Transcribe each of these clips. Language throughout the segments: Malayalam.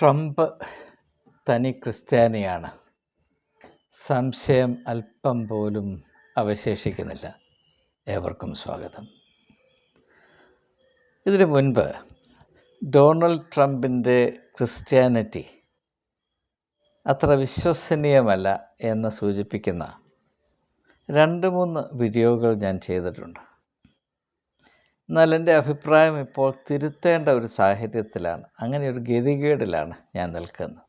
ട്രംപ് തനി ക്രിസ്ത്യാനിയാണ്. സംശയം അല്പം പോലും അവശേഷിക്കുന്നില്ല. ഏവർക്കും സ്വാഗതം. ഇതിനു മുൻപ് ഡൊണാൾഡ് ട്രംപിൻ്റെ ക്രിസ്ത്യാനിറ്റി അത്ര വിശ്വസനീയമല്ല എന്ന് സൂചിപ്പിക്കുന്ന 2-3 വീഡിയോകൾ ഞാൻ ചെയ്തിട്ടുണ്ട്. എന്നാൽ എൻ്റെ അഭിപ്രായം ഇപ്പോൾ തിരുത്തേണ്ട ഒരു സാഹചര്യത്തിലാണ്, അങ്ങനെ ഒരു ഗതികേടിലാണ് ഞാൻ നിൽക്കുന്നത്.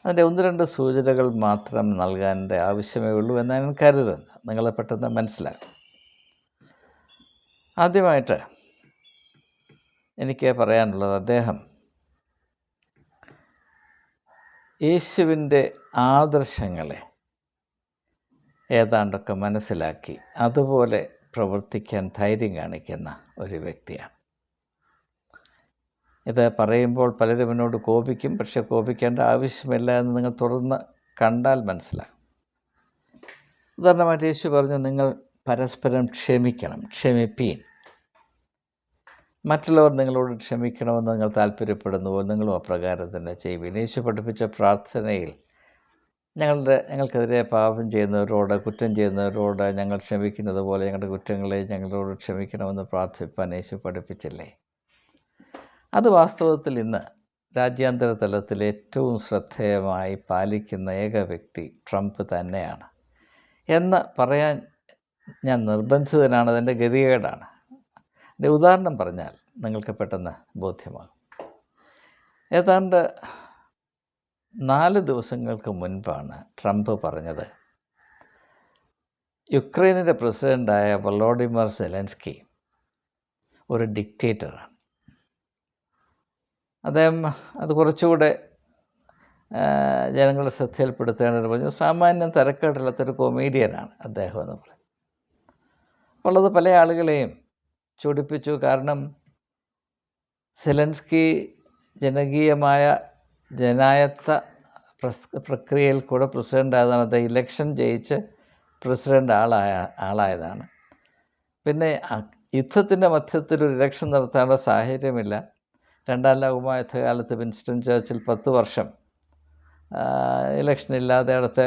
അതിൻ്റെ 1-2 സൂചനകൾ മാത്രം നൽകാൻ്റെ ആവശ്യമേ ഉള്ളൂ എന്നാണ് ഞാൻ കരുതുന്നത്. നിങ്ങളെ പെട്ടെന്ന് മനസ്സിലാക്കും. ആദ്യമായിട്ട് എനിക്ക് പറയാനുള്ളത്, അദ്ദേഹം യേശുവിൻ്റെ ആദർശങ്ങളെ ഏതാണ്ടൊക്കെ മനസ്സിലാക്കി അതുപോലെ പ്രവർത്തിക്കാൻ ധൈര്യം കാണിക്കുന്ന ഒരു വ്യക്തിയാണ്. ഇത് പറയുമ്പോൾ പലരും എന്നോട് കോപിക്കും. പക്ഷേ കോപിക്കേണ്ട ആവശ്യമില്ല എന്ന് നിങ്ങൾ തുടർന്ന് കണ്ടാൽ മനസ്സിലാകും. ഉദാഹരണമായിട്ട് യേശു പറഞ്ഞു, നിങ്ങൾ പരസ്പരം ക്ഷമിക്കണം, ക്ഷമിപ്പീൻ. മറ്റുള്ളവർ നിങ്ങളോട് ക്ഷമിക്കണമെന്ന് നിങ്ങൾ താല്പര്യപ്പെടുന്നുവോ, നിങ്ങളും അപ്രകാരം തന്നെ ചെയ്യുവീൻ. യേശു പഠിപ്പിച്ച പ്രാർത്ഥനയിൽ ഞങ്ങൾക്കെതിരെ പാപം ചെയ്യുന്നവരോട്, കുറ്റം ചെയ്യുന്നവരോട് ഞങ്ങൾ ക്ഷമിക്കുന്നത് പോലെ ഞങ്ങളുടെ കുറ്റങ്ങളെ ഞങ്ങളോട് ക്ഷമിക്കണമെന്ന് പ്രാർത്ഥിപ്പാൻ യേശു പഠിപ്പിച്ചില്ലേ? അത് വാസ്തവത്തിൽ ഇന്ന് രാജ്യാന്തര തലത്തിൽ ഏറ്റവും ശ്രദ്ധേയമായി പാലിക്കുന്ന ഏക വ്യക്തി ട്രംപ് തന്നെയാണ് എന്ന് പറയാൻ ഞാൻ നിർബന്ധിതനാണ്. അതിൻ്റെ ഗതികേടാണ്. എൻ്റെ ഉദാഹരണം പറഞ്ഞാൽ നിങ്ങൾക്ക് പെട്ടെന്ന് ബോധ്യമാകും. ഏതാണ്ട് 4 ദിവസങ്ങൾക്ക് മുൻപാണ് ട്രംപ് പറഞ്ഞത്, യുക്രൈനിൻ്റെ പ്രസിഡൻ്റായ വളോഡിമർ സെലൻസ്കി ഒരു ഡിക്റ്റേറ്ററാണ്. അദ്ദേഹം അത് കുറച്ചുകൂടെ ജനങ്ങളുടെ ശ്രദ്ധയിൽപ്പെടുത്തേണ്ടത് പറഞ്ഞു. സാമാന്യം തരക്കേടില്ലാത്തൊരു കൊമീഡിയനാണ് അദ്ദേഹം എന്ന് പറഞ്ഞു. അപ്പോൾ അത് പല ആളുകളെയും ചൊടിപ്പിച്ചു. കാരണം സെലൻസ്കി ജനകീയമായ ജനായത്ത പ്രക്രിയയിൽ കൂടെ പ്രസിഡൻ്റ് ആയതാണ്. അദ്ദേഹം ഇലക്ഷൻ ജയിച്ച് പ്രസിഡൻ്റ് ആളായതാണ്. പിന്നെ യുദ്ധത്തിൻ്റെ മധ്യത്തിലൊരു ഇലക്ഷൻ നടത്താനുള്ള സാഹചര്യമില്ല. 2ാം ലോകമഹായുദ്ധകാലത്ത് വിൻസ്റ്റൺ ചർച്ചിൽ 10 വർഷം ഇലക്ഷനില്ലാതെ അടുത്ത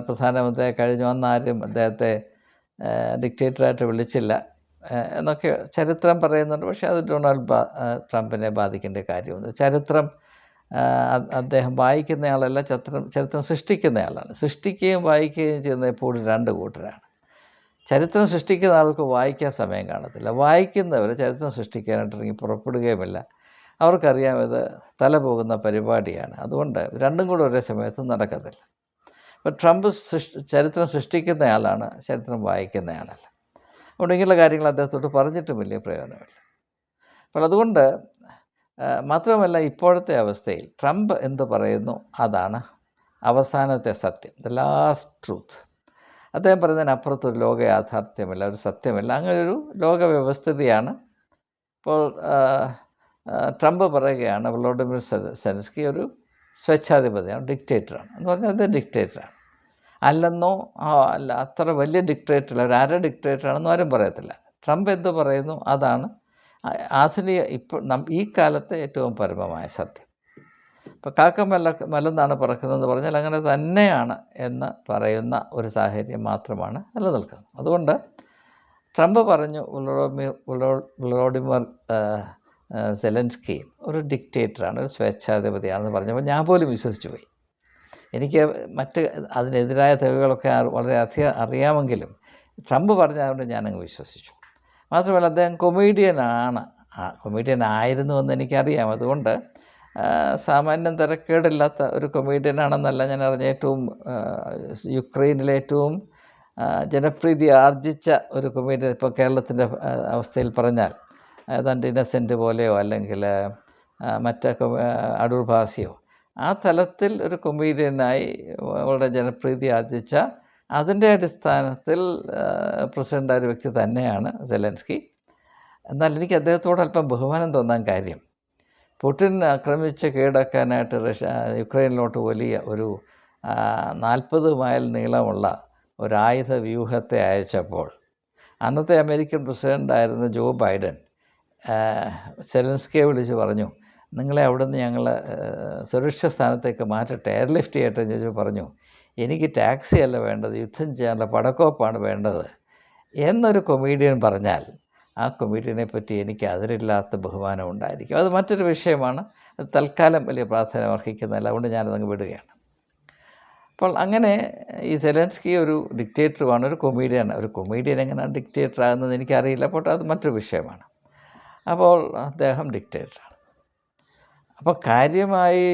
പ്രധാനമന്ത്രിയായി കഴിഞ്ഞു. അന്നാരും അദ്ദേഹത്തെ ഡിക്റ്റേറ്ററായിട്ട് വിളിച്ചില്ല എന്നൊക്കെ ചരിത്രം പറയുന്നുണ്ട്. പക്ഷേ അത് ഡൊണാൾഡ് ട്രംപിനെ ബാധിക്കേണ്ട കാര്യമൊന്നും. ചരിത്രം അദ്ദേഹം വായിക്കുന്നയാളല്ല, ചരിത്രം സൃഷ്ടിക്കുന്നയാളാണ്. സൃഷ്ടിക്കുകയും വായിക്കുകയും ചെയ്യുന്നത് എപ്പോഴും 2 കൂട്ടരാണ്. ചരിത്രം സൃഷ്ടിക്കുന്ന ആൾക്ക് വായിക്കാൻ സമയം കാണത്തില്ല. വായിക്കുന്നവർ ചരിത്രം സൃഷ്ടിക്കാനായിട്ട് ഇറങ്ങി പുറപ്പെടുകയുമില്ല. അവർക്കറിയാം ഇത് തല പോകുന്ന പരിപാടിയാണ്. അതുകൊണ്ട് 2ഉം കൂടെ ഒരേ സമയത്ത് നടക്കത്തില്ല. അപ്പോൾ ട്രംപ് ചരിത്രം സൃഷ്ടിക്കുന്നയാളാണ്, ചരിത്രം വായിക്കുന്നയാളല്ല. അതുകൊണ്ട് ഇങ്ങനെയുള്ള കാര്യങ്ങൾ അദ്ദേഹത്തോട് പറഞ്ഞിട്ടും വലിയ പ്രയോജനമില്ല. അപ്പോൾ അതുകൊണ്ട് മാത്രമല്ല, ഇപ്പോഴത്തെ അവസ്ഥയിൽ ട്രംപ് എന്ത് പറയുന്നു അതാണ് അവസാനത്തെ സത്യം, ദ ലാസ്റ്റ് ട്രൂത്ത്. അദ്ദേഹം പറയുന്നതിനപ്പുറത്തൊരു ലോക യാഥാർത്ഥ്യമില്ല, ഒരു സത്യമില്ല. അങ്ങനൊരു ലോക വ്യവസ്ഥിതിയാണ്. ഇപ്പോൾ ട്രംപ് പറയുകയാണ് വളോഡിമർ സെലൻസ്കി ഒരു സ്വേച്ഛാധിപതിയാണ്, ഡിക്റ്റേറ്ററാണ് എന്ന് പറഞ്ഞാൽ അത് ഡിക്റ്റേറ്ററാണ്. അല്ലെന്നോ അല്ല, അത്ര വലിയ ഡിക്റ്റേറ്ററല്ല, ഒരു അര ഡിക്റ്റേറ്ററാണെന്നും ആരും പറയത്തില്ല. ട്രംപ് എന്ത് പറയുന്നു അതാണ് ആധുനിക ഈ കാലത്തെ ഏറ്റവും പരമമായ സത്യം. ഇപ്പോൾ കാക്ക മലന്നാണ് പറക്കുന്നതെന്ന് പറഞ്ഞാൽ അങ്ങനെ തന്നെയാണ് എന്ന് പറയുന്ന ഒരു സാഹചര്യം മാത്രമാണ് നിലനിൽക്കുന്നത്. അതുകൊണ്ട് ട്രംപ് പറഞ്ഞു വളോഡിമർ സെലൻസ്കി ഒരു ഡിക്റ്റേറ്ററാണ്, ഒരു സ്വേച്ഛാധിപതിയാണെന്ന് പറഞ്ഞപ്പോൾ ഞാൻ പോലും വിശ്വസിച്ചു പോയി. എനിക്ക് അതിനെതിരായ തെളിവുകളൊക്കെ വളരെ അധികം അറിയാമെങ്കിലും ട്രംപ് പറഞ്ഞതുകൊണ്ട് ഞാനങ്ങ് വിശ്വസിച്ചു. മാത്രമല്ല, അദ്ദേഹം കൊമീഡിയനായിരുന്നുവെന്ന് എനിക്കറിയാം. അതുകൊണ്ട് സാമാന്യം തരക്കേടില്ലാത്ത ഒരു കൊമീഡിയനാണെന്നല്ല ഞാൻ അറിഞ്ഞ. യുക്രൈനിലെ ഏറ്റവും ജനപ്രീതി ആർജിച്ച ഒരു കൊമീഡിയൻ, ഇപ്പോൾ കേരളത്തിൻ്റെ അവസ്ഥയിൽ പറഞ്ഞാൽ ഏതാണ്ട് ഇന്നസെൻ്റ് പോലെയോ അല്ലെങ്കിൽ അടൂർ ഭാസിയോ ആ തലത്തിൽ ഒരു കൊമീഡിയനായി വളരെ ജനപ്രീതി ആർജിച്ച, അതിൻ്റെ അടിസ്ഥാനത്തിൽ പ്രസിഡൻ്റായ ഒരു വ്യക്തി തന്നെയാണ് സെലൻസ്കി. എന്നാൽ എനിക്ക് അദ്ദേഹത്തോട് അല്പം ബഹുമാനം തോന്നാൻ കാര്യം, പുടിൻ ആക്രമിച്ച് കീഴടക്കാനായിട്ട് യുക്രൈനിലോട്ട് വലിയ ഒരു 40 മൈൽ നീളമുള്ള ഒരായുധ വ്യൂഹത്തെ അയച്ചപ്പോൾ അന്നത്തെ അമേരിക്കൻ പ്രസിഡൻ്റായിരുന്ന ജോ ബൈഡൻ സെലൻസ്കിയെ വിളിച്ച് പറഞ്ഞു, നിങ്ങളെ അവിടുന്ന് ഞങ്ങൾ സുരക്ഷിത സ്ഥാനത്തേക്ക് മാറ്റട്ടെ, എയർലിഫ്റ്റ് ചെയ്യട്ടെ എന്ന് ചോദിച്ചു. പറഞ്ഞു, എനിക്ക് ടാക്സി അല്ല വേണ്ടത്, യുദ്ധം ചെയ്യാനുള്ള പടക്കോപ്പാണ് വേണ്ടത് എന്നൊരു കൊമീഡിയൻ പറഞ്ഞാൽ ആ കൊമീഡിയനെ പറ്റി എനിക്ക് അതിരില്ലാത്ത ബഹുമാനം ഉണ്ടായിരിക്കും. അത് മറ്റൊരു വിഷയമാണ്. അത് തൽക്കാലം വലിയ പ്രാധാന്യം അർഹിക്കുന്നില്ല, അതുകൊണ്ട് ഞാനതങ്ങ് വിടുകയാണ്. അപ്പോൾ അങ്ങനെ ഈ സെലൻസ്കി ഒരു ഡിക്റ്റേറ്ററുമാണ്, ഒരു കൊമീഡിയൻ. ഒരു കൊമീഡിയൻ എങ്ങനെയാണ് ഡിക്റ്റേറ്റർ ആകുന്നത് എനിക്കറിയില്ല, അപ്പോൾ അത് മറ്റൊരു വിഷയമാണ്. അപ്പോൾ അദ്ദേഹം ഡിക്റ്റേറ്ററാണ്. അപ്പോൾ കാര്യമായി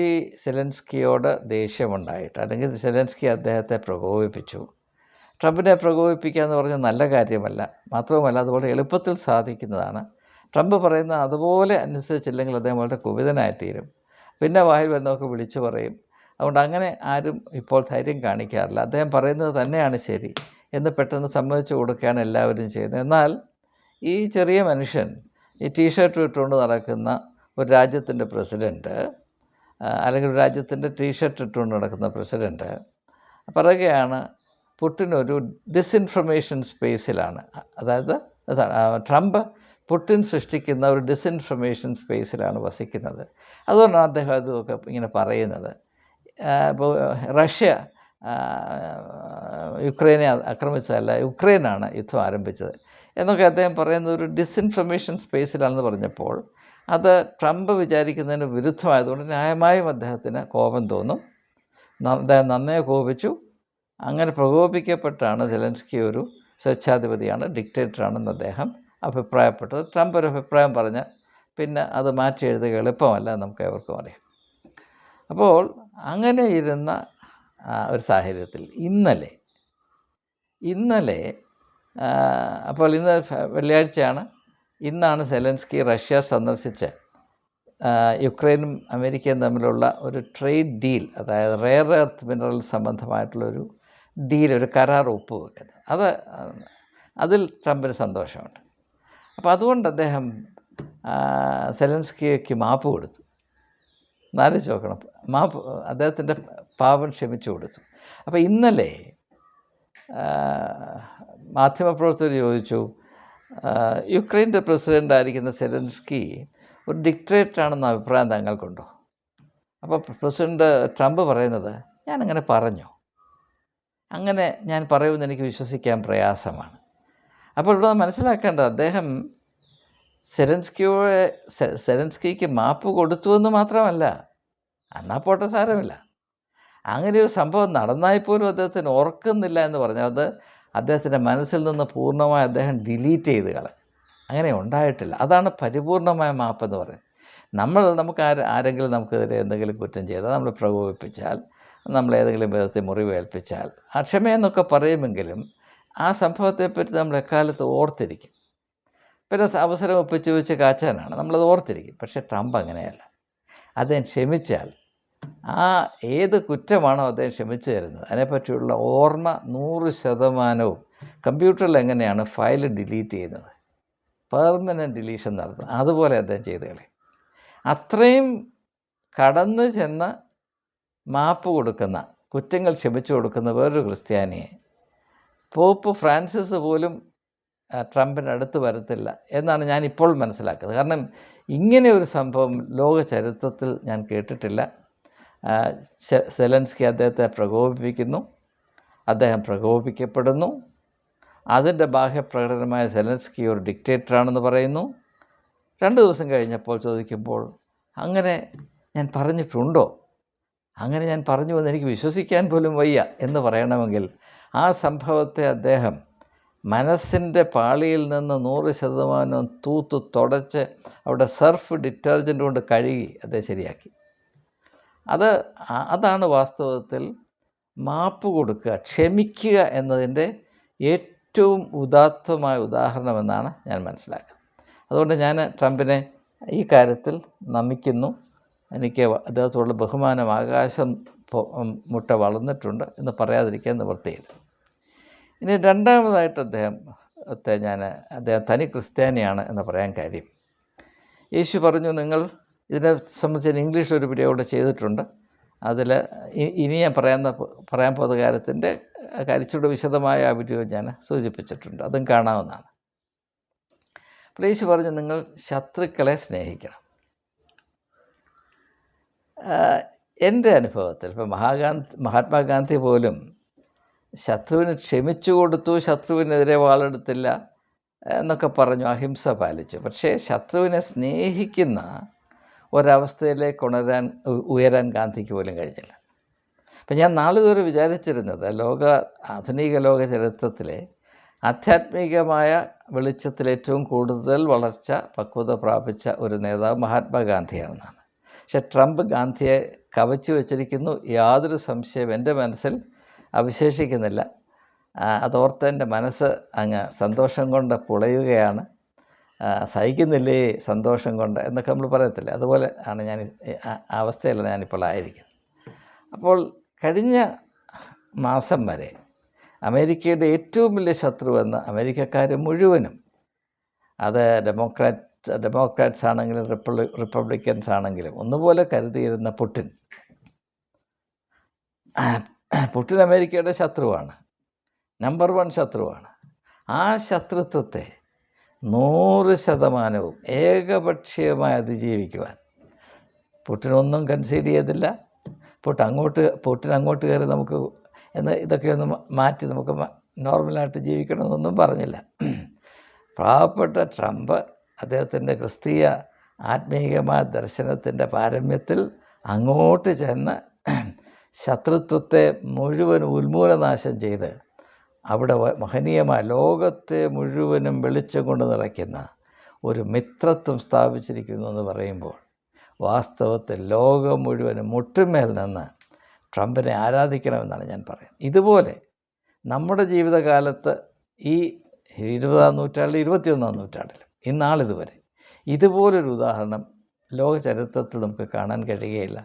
സെലൻസ്കിയോട് ദേഷ്യമുണ്ടായിട്ട്, അല്ലെങ്കിൽ സെലൻസ്കി അദ്ദേഹത്തെ പ്രകോപിപ്പിച്ചു. ട്രംപിനെ പ്രകോപിപ്പിക്കുക എന്ന് പറഞ്ഞാൽ നല്ല കാര്യമല്ല, മാത്രവുമല്ല അതുപോലെ എളുപ്പത്തിൽ സാധിക്കുന്നതാണ്. ട്രംപ് പറയുന്ന അതുപോലെ അനുസരിച്ചില്ലെങ്കിൽ അദ്ദേഹം വളരെ കുപിതനായിത്തീരും, പിന്നെ വായിൽ വരുന്നതൊക്കെ വിളിച്ചു പറയും. അതുകൊണ്ട് അങ്ങനെ ആരും ഇപ്പോൾ ധൈര്യം കാണിക്കാറില്ല. അദ്ദേഹം പറയുന്നത് തന്നെയാണ് ശരി എന്ന് പെട്ടെന്ന് സമ്മതിച്ചു കൊടുക്കുകയാണ് എല്ലാവരും ചെയ്യുന്നത്. എന്നാൽ ഈ ചെറിയ മനുഷ്യൻ, ഈ ടീഷർട്ട് ഇട്ടുകൊണ്ട് നടക്കുന്ന ഒരു രാജ്യത്തിൻ്റെ പ്രസിഡൻറ്റ്, അല്ലെങ്കിൽ ഒരു രാജ്യത്തിൻ്റെ ടീഷർട്ട് ഇട്ടുകൊണ്ട് നടക്കുന്ന പ്രസിഡൻറ്റ് പറയുകയാണ് പുടിൻ ഒരു ഡിസ്ഇൻഫർമേഷൻ സ്പേസിലാണ്. അതായത് ട്രംപ് പുടിൻ സൃഷ്ടിക്കുന്ന ഒരു ഡിസ്ഇൻഫർമേഷൻ സ്പേസിലാണ് വസിക്കുന്നത്. അതുകൊണ്ടാണ് അദ്ദേഹം അതൊക്കെ ഇങ്ങനെ പറയുന്നത്. ഇപ്പോൾ റഷ്യ യുക്രൈനെ ആക്രമിച്ചതല്ല, യുക്രൈനാണ് യുദ്ധം ആരംഭിച്ചത് എന്നൊക്കെ അദ്ദേഹം പറയുന്നത് ഒരു ഡിസ്ഇൻഫർമേഷൻ സ്പേസിലാണെന്ന് പറഞ്ഞപ്പോൾ അത് ട്രംപ് വിചാരിക്കുന്നതിന് വിരുദ്ധമായതുകൊണ്ട് ന്യായമായും അദ്ദേഹത്തിന് കോപം തോന്നും. അദ്ദേഹം നന്നേ കോപിച്ചു. അങ്ങനെ പ്രകോപിക്കപ്പെട്ടാണ് സെലൻസ്കി ഒരു സ്വേച്ഛാധിപതിയാണ്, ഡിക്റ്റേറ്ററാണെന്ന് അദ്ദേഹം അഭിപ്രായപ്പെട്ടത്. ട്രംപ് ഒരു അഭിപ്രായം പറഞ്ഞാൽ പിന്നെ അത് മാറ്റി എഴുതുക എളുപ്പമല്ല, നമുക്ക് ഏവർക്കും അറിയാം. അപ്പോൾ അങ്ങനെ ഇരുന്ന ഒരു സാഹചര്യത്തിൽ ഇന്നലെ അപ്പോൾ ഇന്ന് വെള്ളിയാഴ്ചയാണ്. ഇന്നാണ് സെലൻസ്കി റഷ്യ സന്ദർശിച്ച് യുക്രൈനും അമേരിക്കയും തമ്മിലുള്ള ഒരു ട്രേഡ് ഡീൽ, അതായത് റെയർ എർത്ത് മിനറൽ സംബന്ധമായിട്ടുള്ളൊരു ഡീൽ, ഒരു കരാർ ഒപ്പുവെക്കുന്നത്. അതിൽ ട്രംപിന് സന്തോഷമുണ്ട്. അപ്പോൾ അതുകൊണ്ട് അദ്ദേഹം സെലൻസ്കിക്ക് മാപ്പ് കൊടുത്തു. ആലോചിച്ച് നോക്കണം, അദ്ദേഹത്തിൻ്റെ പാപം ക്ഷമിച്ചു കൊടുത്തു. അപ്പോൾ ഇന്നലെ മാധ്യമപ്രവർത്തകർ ചോദിച്ചു, യുക്രൈൻ്റെ പ്രസിഡൻ്റായിരിക്കുന്ന സെലൻസ്കി ഒരു ഡിക്റ്റേറ്ററാണെന്ന അഭിപ്രായം താങ്കൾക്കുണ്ടോ? അപ്പോൾ പ്രസിഡന്റ് ട്രംപ് പറയുന്നത്, ഞാനങ്ങനെ പറഞ്ഞു, അങ്ങനെ ഞാൻ പറയുമെന്ന് എനിക്ക് വിശ്വസിക്കാൻ പ്രയാസമാണ്. അപ്പോൾ ഇവിടെ മനസ്സിലാക്കേണ്ടത്, അദ്ദേഹം സെലൻസ്കിക്ക് മാപ്പ് കൊടുത്തുവെന്ന് മാത്രമല്ല, എന്നാൽ പോട്ടെ സാരമില്ല, അങ്ങനെ ഒരു സംഭവം നടന്നായിപ്പോലും അദ്ദേഹത്തിന് ഓർക്കുന്നില്ല എന്ന് പറഞ്ഞാൽ അത് അദ്ദേഹത്തിൻ്റെ മനസ്സിൽ നിന്ന് പൂർണ്ണമായി അദ്ദേഹം ഡിലീറ്റ് ചെയ്ത് കളഞ്ഞു. അങ്ങനെ ഉണ്ടായിട്ടില്ല. അതാണ് പരിപൂർണമായ മാപ്പെന്ന് പറയുന്നത്. നമുക്ക് ആരെങ്കിലും നമുക്കെതിരെ എന്തെങ്കിലും കുറ്റം ചെയ്താൽ, നമ്മൾ പ്രകോപിപ്പിച്ചാൽ, നമ്മളേതെങ്കിലും വിധത്തിൽ മുറിവേൽപ്പിച്ചാൽ ക്ഷമയെന്നൊക്കെ പറയുമെങ്കിലും ആ സംഭവത്തെപ്പറ്റി നമ്മൾ എക്കാലത്ത് ഓർത്തിരിക്കും. പിന്നെ അവസരം ഒപ്പിച്ച് വെച്ച് കാച്ചാനാണ്, നമ്മളത് ഓർത്തിരിക്കും. പക്ഷേ ട്രംപ് അങ്ങനെയല്ല. അദ്ദേഹം ക്ഷമിച്ചാൽ ഏത് കുറ്റമാണോ അദ്ദേഹം ക്ഷമിച്ചു തരുന്നത് അതിനെപ്പറ്റിയുള്ള ഓർമ്മ 100% കമ്പ്യൂട്ടറിൽ എങ്ങനെയാണ് ഫയൽ ഡിലീറ്റ് ചെയ്യുന്നത്, പെർമനൻറ്റ് ഡിലീഷൻ നടത്തുന്നത്, അതുപോലെ അദ്ദേഹം ചെയ്ത് കളയും. അത്രയും കടന്നു ചെന്ന് മാപ്പ് കൊടുക്കുന്ന, കുറ്റങ്ങൾ ക്ഷമിച്ചു കൊടുക്കുന്ന വേറൊരു ക്രിസ്ത്യാനിയെ പോപ്പ് ഫ്രാൻസിസ് പോലും ട്രംപിന് അടുത്ത് വരത്തില്ല എന്നാണ് ഞാനിപ്പോൾ മനസ്സിലാക്കുന്നത്. കാരണം ഇങ്ങനെ ഒരു സംഭവം ലോക ചരിത്രത്തിൽ ഞാൻ കേട്ടിട്ടില്ല. സെലൻസ്കി അദ്ദേഹത്തെ പ്രകോപിപ്പിക്കുന്നു, അദ്ദേഹം പ്രകോപിക്കപ്പെടുന്നു, അതിൻ്റെ ബാഹ്യപ്രകടനമായ സെലൻസ്കി ഒരു ഡിക്റ്റേറ്ററാണെന്ന് പറയുന്നു. 2 ദിവസം കഴിഞ്ഞപ്പോൾ ചോദിക്കുമ്പോൾ, അങ്ങനെ ഞാൻ പറഞ്ഞിട്ടുണ്ടോ, അങ്ങനെ ഞാൻ പറഞ്ഞുവെന്ന് എനിക്ക് വിശ്വസിക്കാൻ പോലും വയ്യ എന്ന് പറയണമെങ്കിൽ ആ സംഭവത്തെ അദ്ദേഹം മനസ്സിൻ്റെ പാളിയിൽ നിന്ന് 100% തൂത്ത് തുടച്ച് അവിടെ സർഫ് ഡിറ്റർജൻ്റ് കൊണ്ട് കഴുകി അദ്ദേഹം ശരിയാക്കി. അതാണ് വാസ്തവത്തിൽ മാപ്പ് കൊടുക്കുക, ക്ഷമിക്കുക എന്നതിൻ്റെ ഏറ്റവും ഉദാത്തമായ ഉദാഹരണമെന്നാണ് ഞാൻ മനസ്സിലാക്കുന്നത്. അതുകൊണ്ട് ഞാൻ ട്രംപിനെ ഈ കാര്യത്തിൽ നമിക്കുന്നു. എനിക്ക് അദ്ദേഹത്തോടുള്ള ബഹുമാനം ആകാശം മുട്ട വളർന്നിട്ടുണ്ട് എന്ന് പറയാതിരിക്കാൻ നിവൃത്തിയില്ല. ഇനി രണ്ടാമതായിട്ട് അദ്ദേഹം തനി ക്രിസ്ത്യാനിയാണ് എന്ന് പറയാൻ കാര്യം, യേശു പറഞ്ഞു, നിങ്ങൾ ഇതിനെ സംബന്ധിച്ച് ഇംഗ്ലീഷിൽ ഒരു വീഡിയോ ഇവിടെ ചെയ്തിട്ടുണ്ട്. അതിൽ ഇനി ഞാൻ പറയാൻ പോകുന്ന കാര്യത്തിൻ്റെ ഇച്ചിരി വിശദമായ ആ വീഡിയോ ഞാൻ സൂചിപ്പിച്ചിട്ടുണ്ട്, അതും കാണാവുന്നതാണ്. അപ്പോൾ യേശു പറഞ്ഞു, നിങ്ങൾ ശത്രുക്കളെ സ്നേഹിക്കണം. എൻ്റെ അനുഭവത്തിൽ ഇപ്പോൾ മഹാത്മാഗാന്ധി പോലും ശത്രുവിന് ക്ഷമിച്ചു കൊടുത്തു, ശത്രുവിനെതിരെ വാളെടുത്തില്ല എന്നൊക്കെ പറഞ്ഞു, അഹിംസ പാലിച്ചു. പക്ഷേ ശത്രുവിനെ സ്നേഹിക്കുന്ന ഒരവസ്ഥയിലേക്ക് ഉയരാൻ ഗാന്ധിക്ക് പോലും കഴിഞ്ഞില്ല. അപ്പം ഞാൻ നാളിതുവരെ വിചാരിച്ചിരുന്നത് ആധുനിക ലോക ചരിത്രത്തിലെ ആധ്യാത്മികമായ വെളിച്ചത്തിൽ ഏറ്റവും കൂടുതൽ വളർച്ച പക്വത പ്രാപിച്ച ഒരു നേതാവ് മഹാത്മാഗാന്ധിയാണെന്നാണ്. പക്ഷെ ട്രംപ് ഗാന്ധിയെ കവച്ചു വച്ചിരിക്കുന്നു, യാതൊരു സംശയം എൻ്റെ മനസ്സിൽ അവശേഷിക്കുന്നില്ല. അതോർത്ത് എൻ്റെ മനസ്സ് അങ്ങ് സന്തോഷം കൊണ്ട് പുളയുകയാണ്. സഹിക്കുന്നില്ലേ സന്തോഷം കൊണ്ട് എന്നൊക്കെ നമ്മൾ പറയത്തില്ലേ, അതുപോലെ ആണ് ഞാൻ ആ അവസ്ഥയിലാണ് ഞാനിപ്പോൾ ആയിരിക്കുന്നത്. അപ്പോൾ കഴിഞ്ഞ മാസം വരെ അമേരിക്കയുടെ ഏറ്റവും വലിയ ശത്രുവെന്ന് അമേരിക്കക്കാർ മുഴുവനും, അത് ഡെമോക്രാറ്റ്സ് ആണെങ്കിലും റിപ്പബ്ലിക്കൻസ് ആണെങ്കിലും ഒന്നുപോലെ കരുതിയിരുന്ന പുടിൻ അമേരിക്കയുടെ ശത്രുവാണ്, നമ്പർ 1 ശത്രുവാണ്. ആ ശത്രുത്വത്തെ 100% ഏകപക്ഷീയമായി അതിജീവിക്കുവാൻ പുടിനൊന്നും കൺസീഡ് ചെയ്തില്ല. പുടിൻ അങ്ങോട്ട് കയറി നമുക്ക് ഇതൊക്കെ ഒന്ന് മാറ്റി നമുക്ക് നോർമലായിട്ട് ജീവിക്കണമെന്നൊന്നും പറഞ്ഞില്ല. പാവപ്പെട്ട ട്രംപ് അദ്ദേഹത്തിൻ്റെ ക്രിസ്തീയ ആത്മീയമായ ദർശനത്തിൻ്റെ പാരമ്യത്തിൽ അങ്ങോട്ട് ചെന്ന് ശത്രുത്വത്തെ മുഴുവൻ ഉന്മൂലനാശം ചെയ്ത് അവിടെ മഹനീയമായ ലോകത്തെ മുഴുവനും വെളിച്ചം കൊണ്ട് നിറയ്ക്കുന്ന ഒരു മിത്രത്വം സ്ഥാപിച്ചിരിക്കുന്നു എന്ന് പറയുമ്പോൾ വാസ്തവത്തിൽ ലോകം മുഴുവനും മുട്ടുമേൽ നിന്ന് ട്രംപിനെ ആരാധിക്കണമെന്നാണ് ഞാൻ പറയുന്നത്. ഇതുപോലെ നമ്മുടെ ജീവിതകാലത്ത് ഈ 20-ാം നൂറ്റാണ്ടിൽ 21-ാം നൂറ്റാണ്ടിലും ഇന്നാളിതുവരെ ഇതുപോലൊരു ഉദാഹരണം ലോക ചരിത്രത്തിൽ നമുക്ക് കാണാൻ കഴിയുകയില്ല.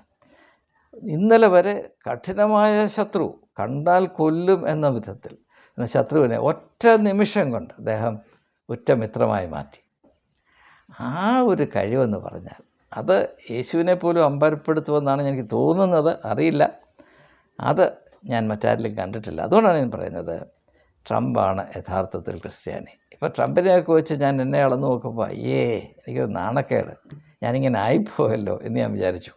ഇന്നലെ വരെ കഠിനമായ ശത്രു, കണ്ടാൽ കൊല്ലും എന്ന വിധത്തിൽ ശത്രുവിനെ ഒറ്റ നിമിഷം കൊണ്ട് അദ്ദേഹം ഉറ്റമിത്രമായി മാറ്റി. ആ ഒരു കഴിവെന്ന് പറഞ്ഞാൽ അത് യേശുവിനെ പോലും അമ്പരപ്പെടുത്തുമെന്നാണ് എനിക്ക് തോന്നുന്നത്, അറിയില്ല. അത് ഞാൻ മറ്റാരിലും കണ്ടിട്ടില്ല. അതുകൊണ്ടാണ് ഞാൻ പറയുന്നത് ട്രംപാണ് യഥാർത്ഥത്തിൽ ക്രിസ്ത്യാനി. ഇപ്പോൾ ട്രംപിനെയൊക്കെ വെച്ച് ഞാൻ എന്നെ അളന്ന് നോക്കുമ്പോൾ എനിക്കൊരു നാണക്കേട്, ഞാനിങ്ങനെ ആയിപ്പോയല്ലോ എന്ന് ഞാൻ വിചാരിച്ചു.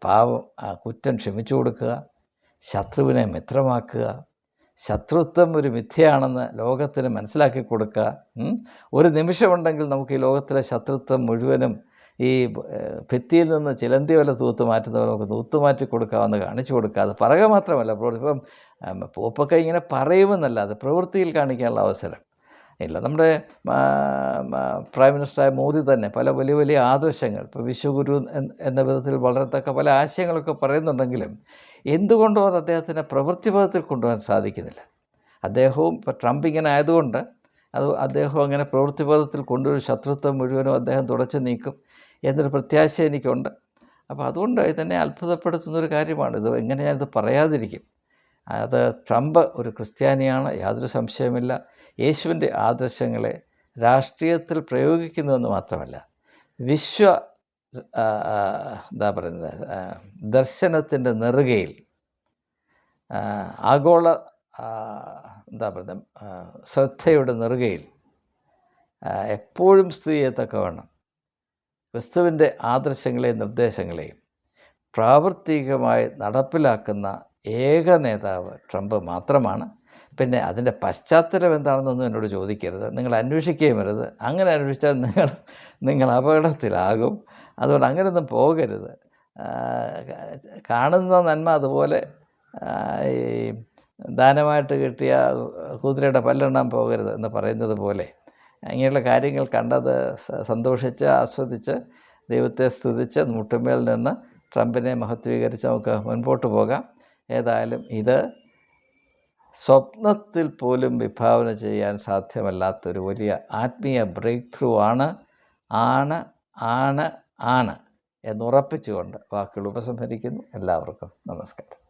പാവം കുറ്റം ക്ഷമിച്ചു കൊടുക്കുക, ശത്രുവിനെ മിത്രമാക്കുക, ശത്രുത്വം ഒരു മിഥ്യയാണെന്ന് ലോകത്തിന് മനസ്സിലാക്കി കൊടുക്കുക. ഒരു നിമിഷമുണ്ടെങ്കിൽ നമുക്ക് ഈ ലോകത്തിലെ ശത്രുത്വം മുഴുവനും ഈ ഭിത്തിയിൽ നിന്ന് ചിലന്തി വല തൂത്ത് മാറ്റുന്നവർ നമുക്ക് തൂത്തുമാറ്റി കൊടുക്കാമെന്ന് കാണിച്ചു കൊടുക്കുക. അത് പറയുക മാത്രമല്ല, ഇപ്പം പോപ്പൊക്കെ ഇങ്ങനെ പറയുമെന്നല്ലാതെ പ്രവൃത്തിയിൽ കാണിക്കാനുള്ള അവസരം ഇല്ല. നമ്മുടെ പ്രൈം മിനിസ്റ്ററായ മോദി തന്നെ പല വലിയ വലിയ ആദർശങ്ങൾ, ഇപ്പോൾ വിശ്വഗുരു എന്ന വിധത്തിൽ വളരത്തക്ക പല ആശയങ്ങളൊക്കെ പറയുന്നുണ്ടെങ്കിലും എന്തുകൊണ്ടോ അത് അദ്ദേഹത്തിന് പ്രവൃത്തിപഥത്തിൽ കൊണ്ടുപോകാൻ സാധിക്കുന്നില്ല. അദ്ദേഹവും ഇപ്പോൾ ട്രംപ് ഇങ്ങനെ ആയതുകൊണ്ട് അദ്ദേഹം അങ്ങനെ പ്രവൃത്തിപഥത്തിൽ കൊണ്ടുവരും, ശത്രുത്വം മുഴുവനും അദ്ദേഹം തുടച്ചു നീക്കും എന്നൊരു പ്രത്യാശ എനിക്കുണ്ട്. അപ്പോൾ അതുകൊണ്ട് തന്നെ അത്ഭുതപ്പെടുത്തുന്നൊരു കാര്യമാണ് ഇത്. എങ്ങനെ ഞാനിത് പറയാതിരിക്കും? അത് ട്രംപ് ഒരു ക്രിസ്ത്യാനിയാണ്, യാതൊരു സംശയമില്ല. യേശുവിൻ്റെ ആദർശങ്ങളെ രാഷ്ട്രീയത്തിൽ പ്രയോഗിക്കുന്നുവെന്ന് മാത്രമല്ല, ദർശനത്തിൻ്റെ നെറുകയിൽ, ആഗോള ശ്രദ്ധയുടെ നെറുകയിൽ എപ്പോഴും സ്ഥിതി ചെയ്യത്തക്കവണ്ണം ക്രിസ്തുവിൻ്റെ ആദർശങ്ങളെയും നിർദ്ദേശങ്ങളെയും പ്രാവർത്തികമായി നടപ്പിലാക്കുന്ന ഏക നേതാവ് ട്രംപ് മാത്രമാണ്. പിന്നെ അതിൻ്റെ പശ്ചാത്തലം എന്താണെന്നൊന്നും എന്നോട് ചോദിക്കരുത്, നിങ്ങൾ അന്വേഷിക്കുകയും വരുത്. അങ്ങനെ അന്വേഷിച്ചാൽ നിങ്ങൾ അപകടത്തിലാകും. അതുകൊണ്ട് അങ്ങനെയൊന്നും പോകരുത്. കാണുന്ന നന്മ അതുപോലെ ഈ ദാനമായിട്ട് കിട്ടിയ കുതിരയുടെ പല്ലെണ്ണാൻ പോകരുത് എന്ന് പറയുന്നത് പോലെ ഇങ്ങനെയുള്ള കാര്യങ്ങൾ കണ്ടത് സന്തോഷിച്ച് ആസ്വദിച്ച് ദൈവത്തെ സ്തുതിച്ച് മുട്ടുമേൽ നിന്ന് ട്രംപിനെ മഹത്വീകരിച്ച് നമുക്ക് മുൻപോട്ട് പോകാം. ഏതായാലും ഇത് സ്വപ്നത്തിൽ പോലും വിഭാവന ചെയ്യാൻ സാധ്യമല്ലാത്തൊരു വലിയ ആത്മീയ ബ്രേക്ക് ത്രൂ ആണ് എന്നുറപ്പിച്ചുകൊണ്ട് വാക്കുകൾ ഉപസംഹരിക്കുന്നു. എല്ലാവർക്കും നമസ്കാരം.